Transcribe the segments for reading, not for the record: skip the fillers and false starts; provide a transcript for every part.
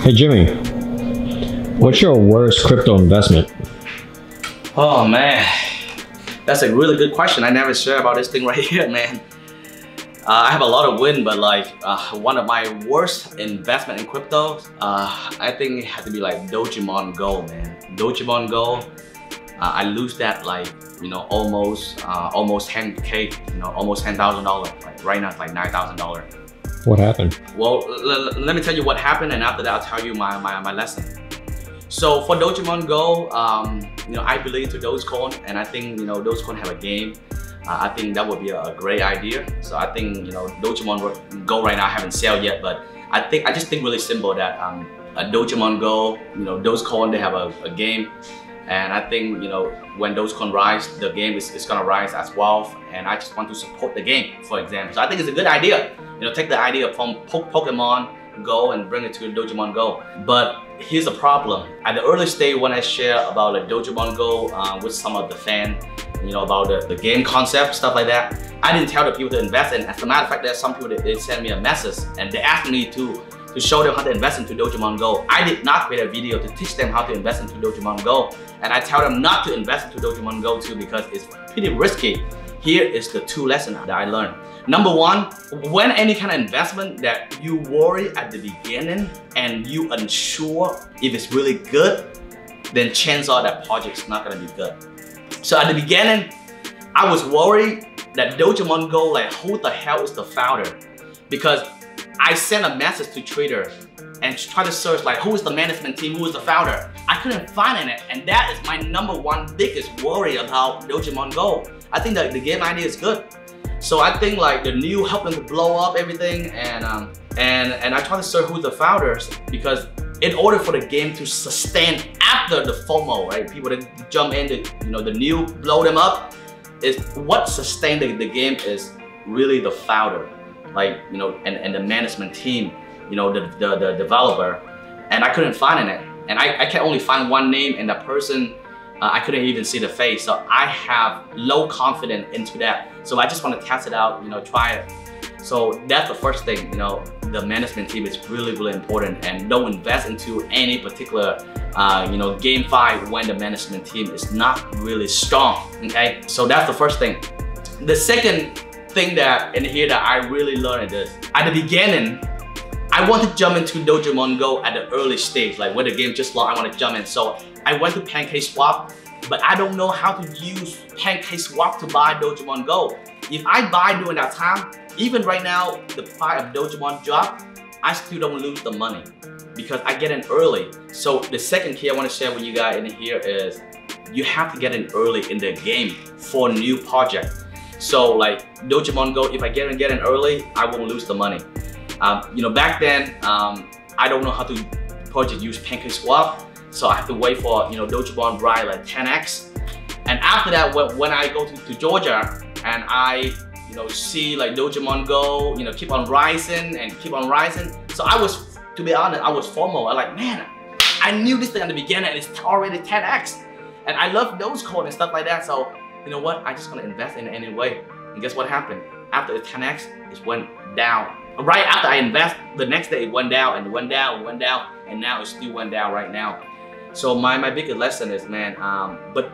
Hey Jimmy, what's your worst crypto investment? Oh man, that's a really good question. I never share about this thing right here, man. I have a lot of win, but like one of my worst investment in crypto, I think it had to be like DOGECOIN, man. DOGECOIN, I lose that like, almost 10K, almost $10,000. Like right now it's like $9,000. What happened? Well, let me tell you what happened, and after that I'll tell you my lesson. So for DOGECOIN, I believe to DOGECOIN, and I think DOGECOIN have a game. I think that would be a great idea. So I think DOGECOIN right now I haven't sold yet, but I just think really simple that a DOGECOIN DOGECOIN, they have a game, and I think when DOGECOIN rise, the game is gonna rise as well, and I just want to support the game, for example. So I think it's a good idea. Take the idea from Pokemon Go and bring it to DOGECOIN Go. But here's the problem. At the early stage when I share about the DOGECOIN Go with some of the fans, about the game concept, stuff like that, I didn't tell the people to invest in. As a matter of fact, there's some people that they send me a message and they asked me to show them how to invest into DOGECOIN Go. I did not create a video to teach them how to invest into DOGECOIN Go. And I tell them not to invest into DOGECOIN Go too because it's pretty risky. Here is the two lessons that I learned. Number one, when any kind of investment that you worry at the beginning and you unsure if it's really good, then chances are that project's not gonna be good. So at the beginning, I was worried that DOGECOIN Go, like who the hell is the founder? Because I sent a message to Twitter and try to search like who is the management team, who is the founder. I couldn't find it, and that is my number one biggest worry about DOGECOIN Go. I think that the game idea is good. So I think like the new helping to blow up everything, and I try to search who's the founders, because in order for the game to sustain after the FOMO, right? People that jump in, the new blow them up, is what sustained the game is really the founder, like and the management team, the developer, and I couldn't find it, and I can only find one name, and that person I couldn't even see the face, so I have low confidence into that. So I just want to test it out, try it. So that's the first thing, the management team is really important, and don't invest into any particular GameFi when the management team is not really strong, okay? So that's the first thing. The second thing that in here that I really learned is, at the beginning, I want to jump into DOGECOIN Go at the early stage, like when the game just launched, I want to jump in. So I went to PancakeSwap, but I don't know how to use PancakeSwap to buy DOGECOIN Go. If I buy during that time, even right now, the price of DOGECOIN drop, I still don't lose the money because I get in early. So the second key I want to share with you guys in here is you have to get in early in the game for a new project. So like DOGECOIN Go, if I get in early, I won't lose the money. Back then, I don't know how to project use PancakeSwap, so I have to wait for DOGECOIN rise like 10x. And after that, when I go to Georgia and I see like DOGECOIN Go keep on rising and keep on rising, so I was, to be honest, I was FOMO. I like, man, I knew this thing at the beginning and it's already 10x, and I love DOGECOIN and stuff like that. So you know what, I just gonna invest in it anyway. And guess what happened? After the 10x, it went down. Right after I invest, the next day it went down and went down and went down, and now it still went down right now. So my biggest lesson is, man, but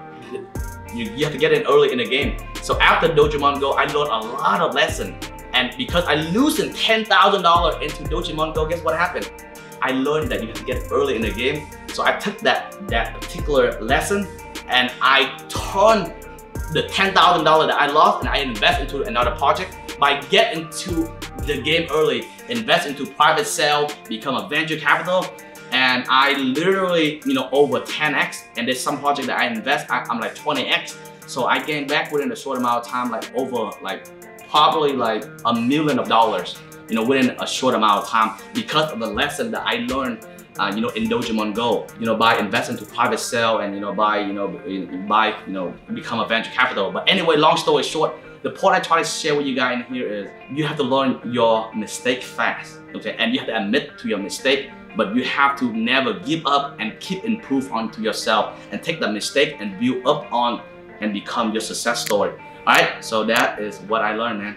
you have to get in early in the game. So after DOGECOIN Go, I learned a lot of lessons, and because I losing $10,000 into DOGECOIN Go, guess what happened? I learned that you have to get early in the game. So I took that particular lesson and I turned the $10,000 that I lost and I invest into another project by getting into the game early, invest into private sale, become a venture capital, and I literally, over 10x, and there's some project that I invest, I'm like 20x. So I gained back within a short amount of time, like over probably like $1 million, within a short amount of time because of the lesson that I learned in DOGECOIN Go, by investing to private sale and become a venture capital. But anyway, long story short, the point I try to share with you guys in here is you have to learn your mistake fast, okay? And you have to admit to your mistake, but you have to never give up and keep improve onto yourself and take that mistake and build up on and become your success story. All right, so that is what I learned, man.